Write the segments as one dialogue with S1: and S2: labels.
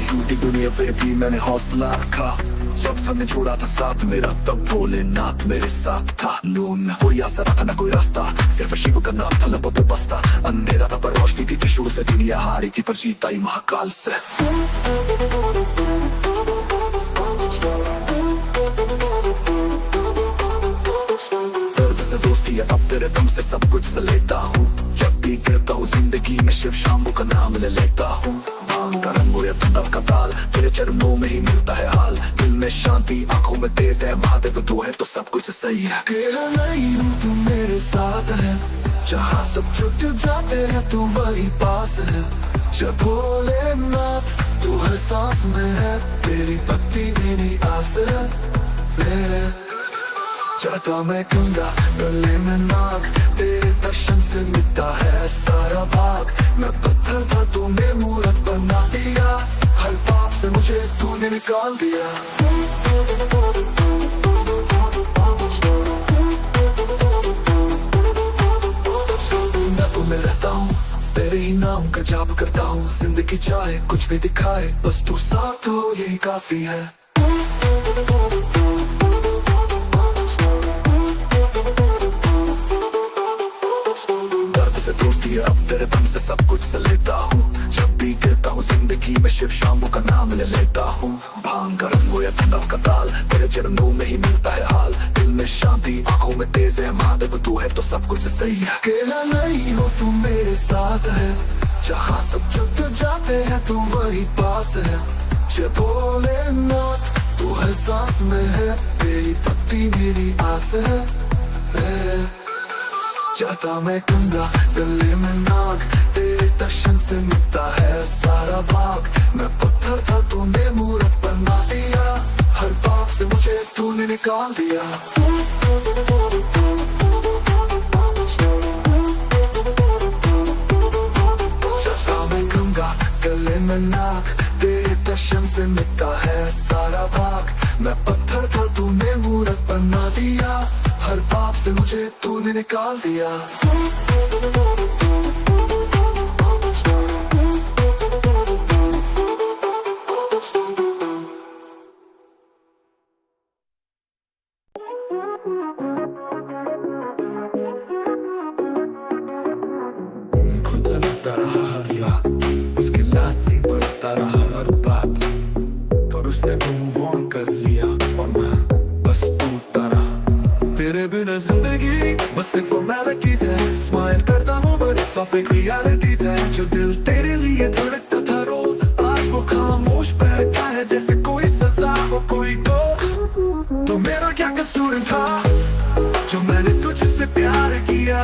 S1: झूठी दुनिया फिर भी मैंने हौसला रखा। जब सबने छोड़ा था साथ मेरा तब भोलेनाथ मेरे साथ था। नून न कोई आसरा था न कोई रास्ता, सिर्फ शिव का नाम था लबों पे बसता। अंधेरा था पर रोशनी थी, त्रिशूल से दुनिया हारी थी पर जीत आई महाकाल से। दर्द से दोस्ती है अब तेरे दम से सब कुछ से लेता हूँ। जब भी गिरता हूँ जिंदगी में शिव शंभू का नाम ले लेता हूँ। भांग का रंग या तंत्र का ताल तेरे चरणों में ही मिलता है हाल। दिल में शांति आंखों में तेज है, महादेव तू है तो सब कुछ सही है। अकेला नहीं हूँ तू मेरे साथ है, जहाँ सब छूट जाते हैं तू वही पास है। जब भोलेनाथ तू हर सांस में है, तेरी भक्ति मेरी आस है। चाहता मैं गंगा गले में नाग, तेरे दर्शन से मिटता है सारा भाग। मैं पत्थर था तूने मूरत बना दिया, हर पाप से मुझे तूने निकाल दिया। मैं तुम्हें रहता हूँ, तेरे ही नाम का जाप करता हूँ। जिंदगी चाहे कुछ भी दिखाए, बस तू साथ हो यही काफी है। दोस्ती अब तेरे दम से सब कुछ से लेता हूँ। जब भी गिरता हूँ जिंदगी में शिव शंभू का नाम ले लेता हूँ। भांग का रंग हो या तंत्र का ताल तेरे चरणों में ही मिलता है हाल। दिल में शांति आंखों में तेज है, महादेव तू है तो सब कुछ सही है। अकेला नहीं हो तू मेरे साथ है, जहाँ सब छूट जाते हैं तू वही पास है। जब भोलेनाथ तू हर सांस में है, तेरी भक्ति मेरी आस है। चाहता मैं गंगा गले में नाग, तेरे दर्शन से मिटता है सारा भाग। मैं पत्थर था तूने मूरत बना दिया, हर पाप से मुझे तूने निकाल दिया। चाहता मैं गंगा गले में नाग, तेरे दर्शन से मिटता है सारा भाग। मैं पत्थर था तूने मूरत बना दिया, हर पाप से मुझे तूने निकाल दिया। खुद से लगता रहा हर याद, उसके लासी बढ़ता रहा हर बात। पर उसने मूव ऑन कर लिया और मैं बस टूटता रहा। तेरे बिना जिंदगी बस एक फॉर्मेलिटीज है। स्माइल करता हूँ बट सब एक रियलिटीज है। जो दिल तेरे लिए धड़कता था रोज, आज वो खामोश बैठा है जैसे कोई सजा हो कोई डोर। तो मेरा क्या कसूर था जो मैंने तुझसे प्यार किया।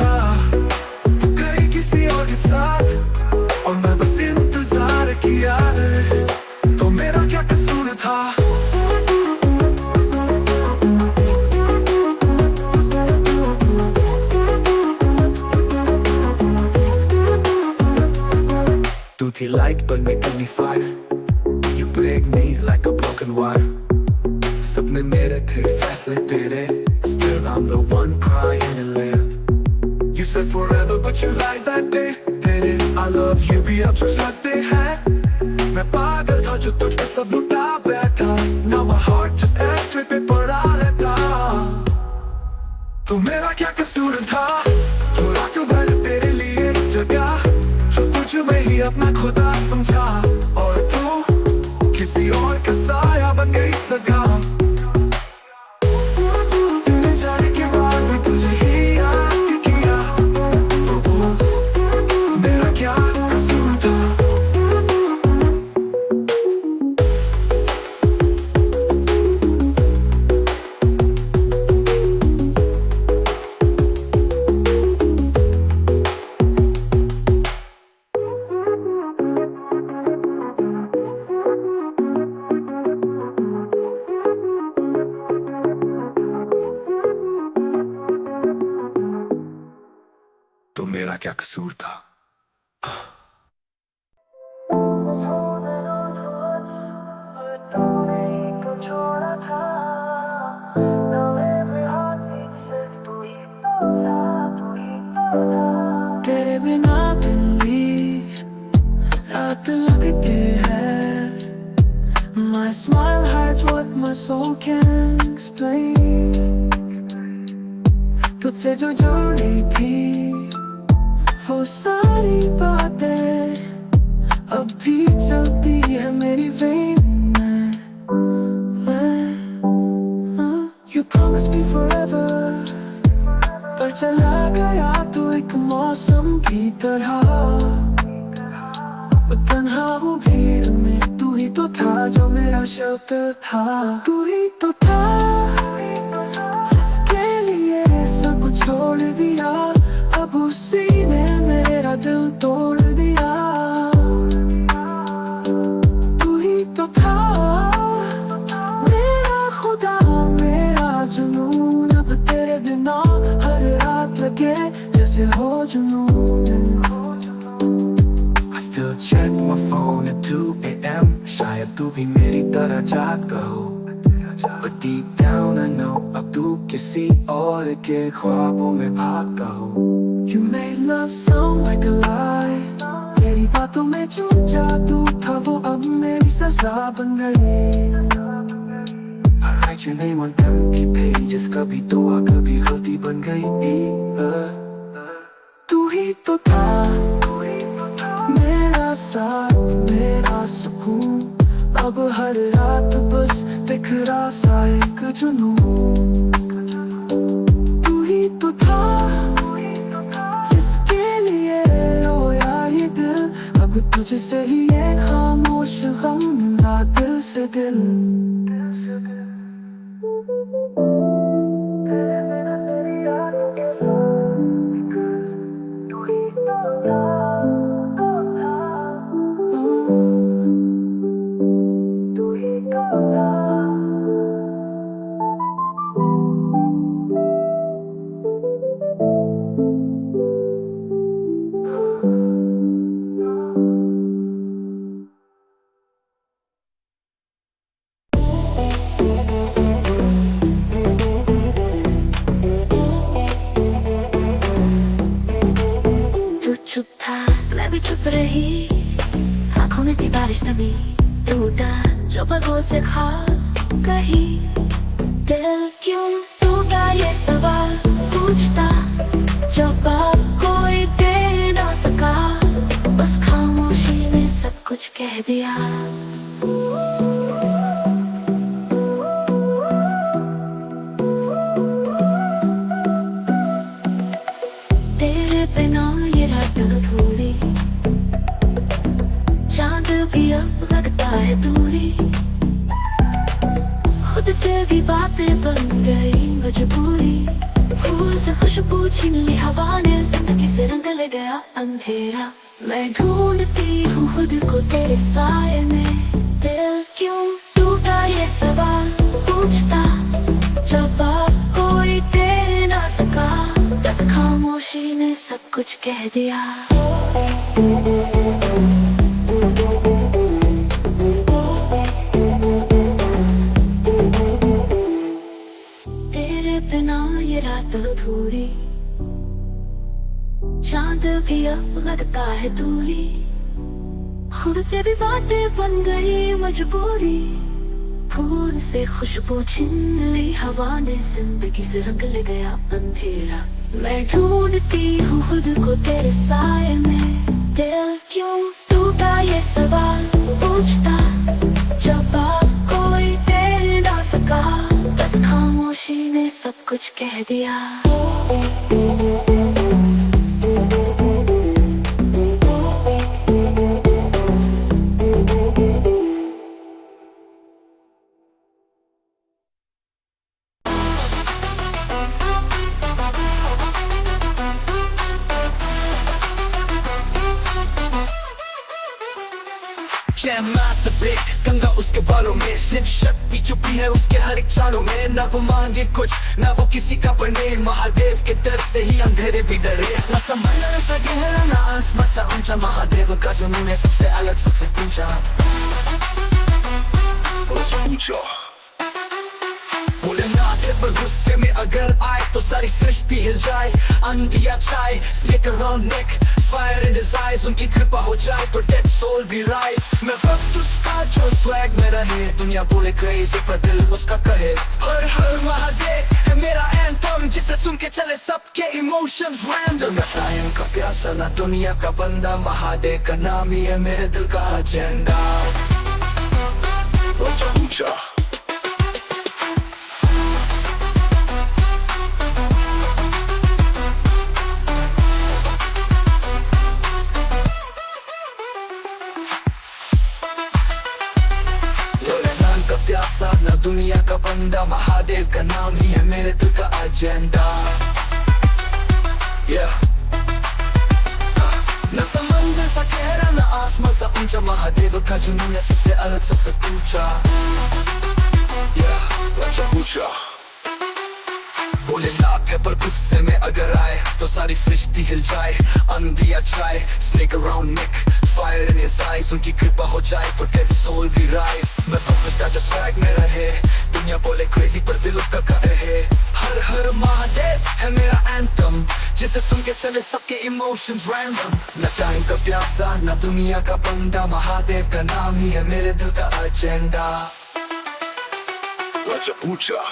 S1: तू गई किसी और के साथ और मैं बस इंतजार किया है। तो मेरा क्या कसूर था। तू थी light but making me fire, you break me like a broken wire। सपने मेरे थे फैसले तेरे, still I'm the one crying in layer। You said forever but you lied that day, तेरे I love you भी अब just लगते हैं। मैं पागल था जो तुझ पे सब लुटा बैठा, now my heart just ashtray पे पड़ा रहता। तो मेरा क्या कसूर था जो रातों भर तेरे लिए जगा, जो तुझ में ही अपना खुदा समझा। और तू किसी और का साया बन गई सगा। तेरे जाने के बाद भी तुझे ही याद किया, तो बोल मेरा क्या कसूर था। तो मेरा क्या कसूर था। soul can't explain। तुझसे जो जोड़ी थी वो सारी बातें अब भी चलती है मेरी वेन में। You promised me forever, पर चला गया तू एक मौसम की तरह। मैं तन्हा हूँ भीड़ में, तू ही तो था जो मेरा शेल्टर था। तू ही तो था जिसके लिए सब कुछ छोड़ दिया, अब उसी ने मेरा दिल तोड़ दिया। तू ही तो था मेरा खुदा, मेरा जुनून। अब तेरे बिना हर रात लगे जैसे हो जुनून। I still check my phone at 2 AM, शायद तू भी मेरी तरह जागता हो, but deep down I know अब तू किसी और के ख्वाबों में भागता हो। You made love sound like a lie, तेरी बातों में जो जादू था वो अब मेरी सजा बन गई। I write your name on empty pages, कभी दुआ कभी गलती बन गई। तू ही तो था मेरा साथ, मेरा सुकून। अब हर रात बस बिखरा सा एक जुनून। तू ही तो था जिसके लिए रोया ये दिल, अब तुझसे ही ये खामोश गम मिला दिल से दिल। चुप था मैं भी चुप रही, आंखों में थी बारिश नमी। टूटा जो पगों से खा कहीं दिल क्यों टूटा, ये सवाल पूछता जवाब कोई दे ना सका। बस खामोशी ने सब कुछ कह दिया। तेरे बिना ये रात अधूरी, चांद भी अब लगता है दूरी। खुद से भी बातें बन गई मजबूरी। फूल से खुशबू छीन ली हवा ने, जिंदगी से रंग ले गया अंधेरा। मैं ढूंढती हूँ खुद को तेरे साए में। दिल क्यों टूटा, ये सवाल पूछता जवाब कोई दे ना सका। बस खामोशी ने सब कुछ कह दिया। तेरे बिना ये रात अधूरी, चांद भी अब लगता है दूरी। खुद से भी बातें बन गई मजबूरी। फूल से खुशबू छीन ली हवा ने, जिंदगी से रंग ले गया अंधेरा। मैं ढूंढती हूँ खुद को तेरे साए में। दिल क्यों टूटा, ये सवाल पूछता जवाब कोई दे ना सका। बस खामोशी ने सब कुछ कह दिया। गंगा उसके बालों में, सिर्फ शक्ति छुपी है उसके हर एक चालों में। ना वो मांगे कुछ ना वो किसी का बने, महादेव के डर से ही अंधेरे भी डरे। ना समंदर सा गहरा ना आसमां सा ऊंचा, महादेव का जुनून है सबसे अलग सबसे पूछा। भोलेनाथ पर गुस्से में अगर आए तो सारी सृष्टि हिल जाए। अंधिया छाए, speaker on neck, fire in his eyes, उनकी कृपा हो जाए तो dead soul भी rise। मैं वक्त उसका जो swag में रहे, दुनिया बोले crazy पर दिल उसका कहे हर हर महादेव है मेरा anthem, जिसे सुन के चले सबके emotions random। मैं टाइम का प्यासा ना दुनिया का बंदा, महादेव का नाम ही है मेरे दिल का एजेंडा। ऊंचा ऊंचा प्यासा ना दुनिया का बंदा, महादेव का नाम ही है मेरे दिल का एजेंडा। न समंदर सा गहरा न आसमान सा ऊंचा, महादेव का जुनून है सबसे अलग सबसे ऊंचा। ऊंचा भोलेनाथ है पर गुस्से में अगर आए तो सारी सृष्टि हिल जाए। अंधिया चाय snake around neck, fire in his eyes, उनकी कृपा हो जाए तो डेड सोल भी राइज। मैं पकड़ता जो स्वैग में रहे, दुनिया बोले क्रेजी पर दिल उसका कहे हर हर महादेव है मेरा एंथम, जिसे सुन के चले सबके इमोशंस रैंडम। न टाइम का प्यासा न दुनिया का बंदा, महादेव का नाम ही है मेरे दिल का एजेंडा। ऊंचा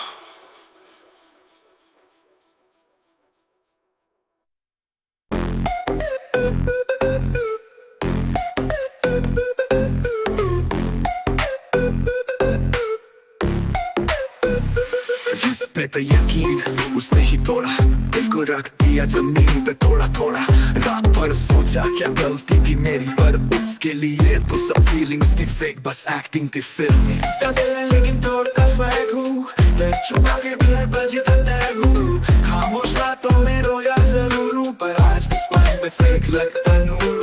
S1: जिस पे तो यकीन उसने ही तोड़ा, दिल को रख दिया जमीन पे थोड़ा थोड़ा। रात भर सोचा क्या गलती थी मेरी, पर उसके लिए तो सब फीलिंग्स थी फेक, बस एक्टिंग थी फिल्मी। लेकिन तोड़ता स्वैग हूँ, मैं छुपा के भी हर बजे तक हूँ। खामोश रातों में रोया जरूर हूँ, पर आज भी स्माइल में फेक लगता नूर।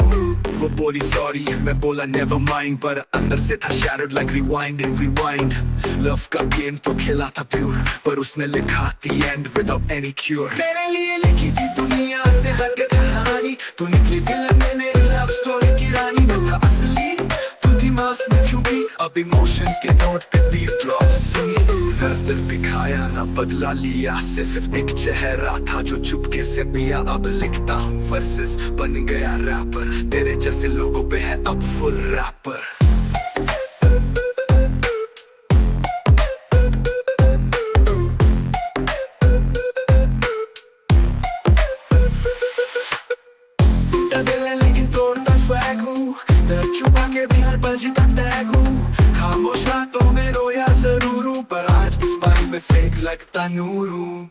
S1: वो बोली सॉरी, मैं बोला नेवर माइंड, पर अंदर से था shattered like rewind and rewind। Love का गेम तो खेला था प्योर, पर उसने लिखा the end without any cure। तेरे लिए लिखी थी दुनिया से हटके कहानी, तू निकली विलन में मेरी लव स्टोरी की रानी। मैं था असली, तू थी मास्क में छुपी, अब इमोशंस के नोट पे बीट ड्रॉप सुनी। हर दिल दिखाया ना बदला लिया, सिर्फ एक चेहरा था जो चुपके से पिया। अब लिखता हूँ वर्सेस, बन गया रैपर, तेरे जैसे लोगों पे है अब फुल रैपर। लेकिन तोड़ता स्वैग हूँ, दर्द छुपा के भी हर पल जीता टैग हूँ। खामोश रातों में रोया जरूर हूँ, पर आज इस बारी में फेक लगता नूर हूँ।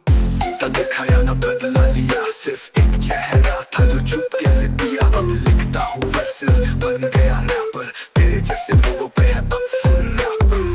S1: दिखाया ना बदला लिया, सिर्फ एक चेहरा था जो चुपके से पिया। अब लिखता हूँ वर्सेस, बन गया रैपर, तेरे जैसे लोगों पे है अब फुल रैपर।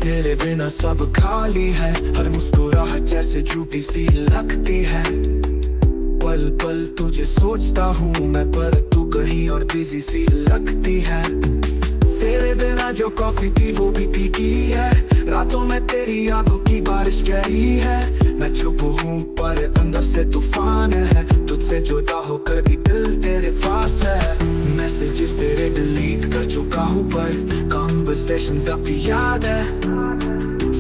S1: तेरे बिना सब खाली है, हर मुस्कुराहट जैसे झूठी सी लगती है। पल पल तुझे सोचता हूँ मैं, पर तू कहीं और बिजी सी लगती है। तेरे बिना जो कॉफी थी वो भी फीकी है, रातों में तेरी यादों की बारिश गहरी है। मैं चुप हूँ पर अंदर से तूफान है, तुझसे जुदा होकर भी दिल तेरे पास है। मैसेजेस तेरे डिलीट कर चुका हूँ, पर कॉन्वर्सेशंस अब भी याद है।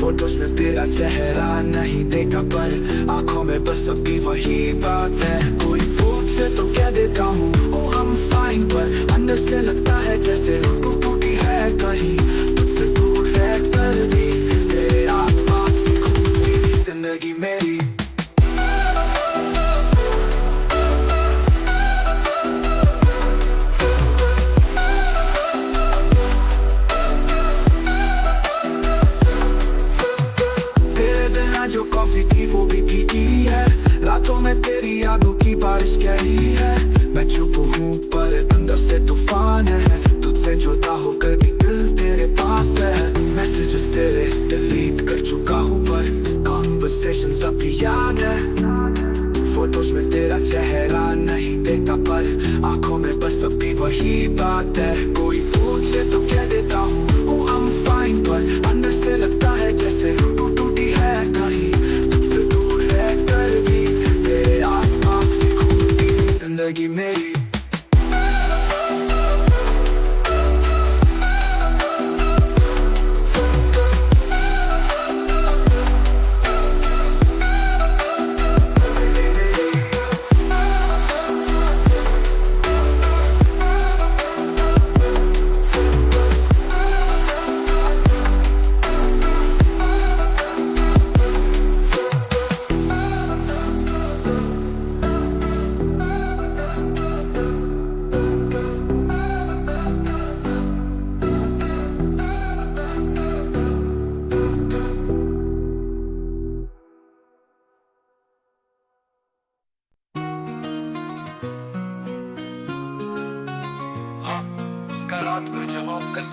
S1: फोटोज में तेरा चेहरा नहीं देखा, पर आंखों में बस अभी वही बात है। कोई पूछे तो कह देता हूँ oh I'm fine, पर अंदर से लगता है जैसे रूह टूटी है कहीं। तुझसे दूर है कर भी तेरे आसपास से खूबी जिंदगी मेरी। जो कॉफी थी वो भी फीकी है, रातों में तेरी यादों की बारिश गहरी है। मैं चुप हूँ पर अंदर से तूफान है, तुझसे जुदा होकर भी दिल तेरे पास है। मैसेजेस तेरे डिलीट कर चुका हूँ, पर कॉन्वर्सेशंस अब भी याद है। फोटोज में तेरा चेहरा नहीं देखता, पर आंखों में बस अभी वही बात है। कोई पूछे तो कह देता हूँ oh I'm fine, पर अंदर से लगता है जैसे रूह टूटी है कहीं।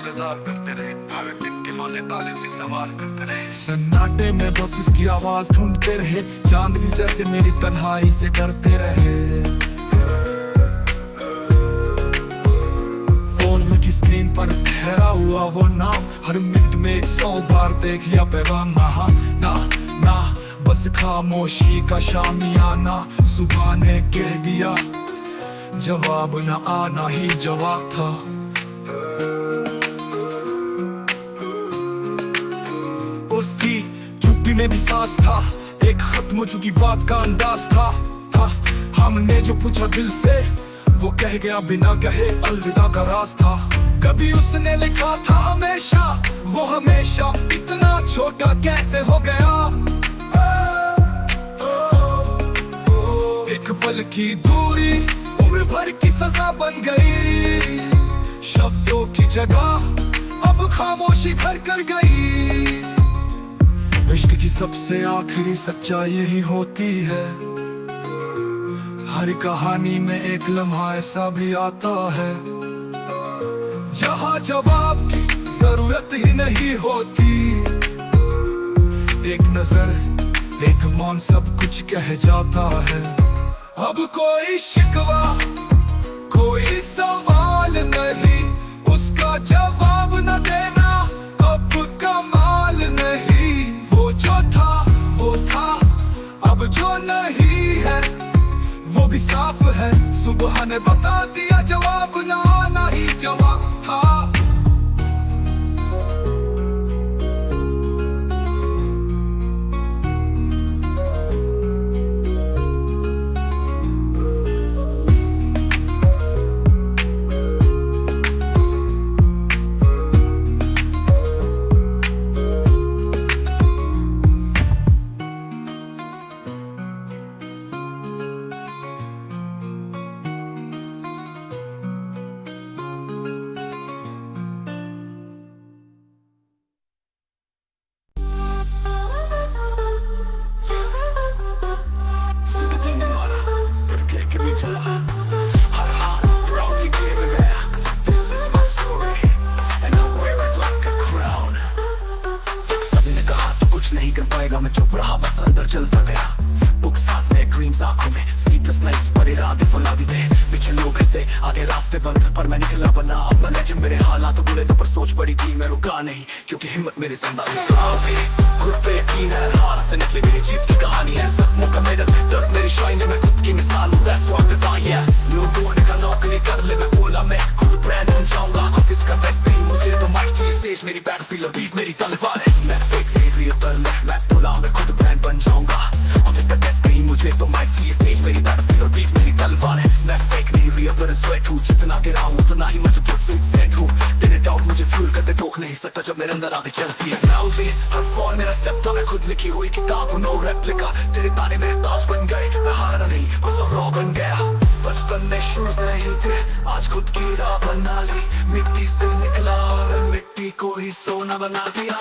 S1: इंतजार करते रहे, हर दिन के माने ताले से सवाल करते रहे। सन्नाटे में बस इसकी आवाज ढूंढते रहे, चांदनी जैसे मेरी तन्हाई से डरते रहे। फोन में की स्क्रीन पर ठहरा हुआ वो नाम, हर मिनट में 100 बार देख लिया पैगाम। ना ना बस खामोशी का शामियाना, सुबह ने कह दिया जवाब न आना ही जवाब था। उसकी चुप्पी में भी सांस था, एक खत्म हो चुकी बात का अंदाज था। हाँ, हमने जो पूछा दिल से वो कह गया बिना कहे, अलविदा का राज था। कभी उसने लिखा था हमेशा, वो हमेशा इतना छोटा कैसे हो गया। एक पल की दूरी उम्र भर की सजा बन गई, शब्दों की जगह अब खामोशी घर कर गई। इश्क की सबसे आखिरी सच्चाई यही होती है, हर कहानी में एक लम्हा ऐसा भी आता है जहाँ जवाब की जरूरत ही नहीं होती। एक नजर, एक मौन सब कुछ कह जाता है। अब कोई शिकवा, कोई सवाल नहीं, उसका जवाब न देना अब कमाल नहीं। वो जो था वो था, अब जो नहीं है वो भी साफ है। सुबह ने बता दिया जवाब न आना ही जवाब था। मैं चुप रहा, बस अंदर चलता गया। बुक साथ में, ड्रीम्स आंखों में, स्लीपलेस नाइट्स पर इरादे फैला दी थे। पीछे लोग हंसे, आगे रास्ते बंद, पर मैं निकला बना अपना लेजेंड। मेरे हालात बुरे तो पर सोच पड़ी थी, मैं रुका नहीं क्योंकि हिम्मत मेरे जिंदा थी। खुद पे यकीन है, हार से निकली मेरी जीत की कहानी है। जख्मों का मेरा दर्द मेरी शाइन है, मैं खुद की मिसाल हूँ। That's what I thought, yeah। लोगों ने कहा नौकरी कर ले, मैं बोला मैं खुद ब्रांड बन जाऊंगा। ऑफिस का बेस्ट नहीं मुझे तो माइक चाहिए, स्टेज मेरी बैटलफील्ड और बीट मेरी तलवार है। मैं फेक नहीं रियल मैं बोला मैं खुद ब्रांड बन जाऊंगा। ऑफिस का बेस्ट नहीं मुझे तो माइक चाहिए, स्टेज मेरी बैटलफील्ड और बीट मेरी तलवार है। मैं फेक नहीं रियल स्वेट हूँ, जितना गिरा हूँ उतना ही मैं खुद से सेट हूँ। तेरे डाउट मुझे फ्यूल करते टोक नहीं सकता जब मेरे अंदर आगे चलती है। Proudly, हर फॉल मेरा स्टेप था, मैं खुद लिखी हुई किताब हूँ, नो रेप्लिका। तेरे ताने मेरे ताज बन गए, मैं हारा नहीं बस रॉ बन गया। बचपन में शूज नहीं थे, आज खुद की राह बना ली। मिट्टी से निकला और मिट्टी को ही सोना बना दिया।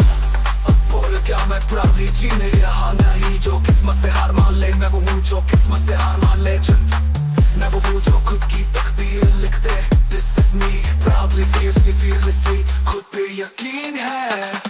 S1: अब बोल क्या मैं प्राउडली जी नहीं रहा, नहीं जो किस्मत से हार मान ले। मैं वो हूँ जो किस्मत से हार मान ले, मैं वो हूँ जो खुद की तकदीर लिख दे। This is me, proudly, fiercely, fearlessly, खुद पे यकीन है।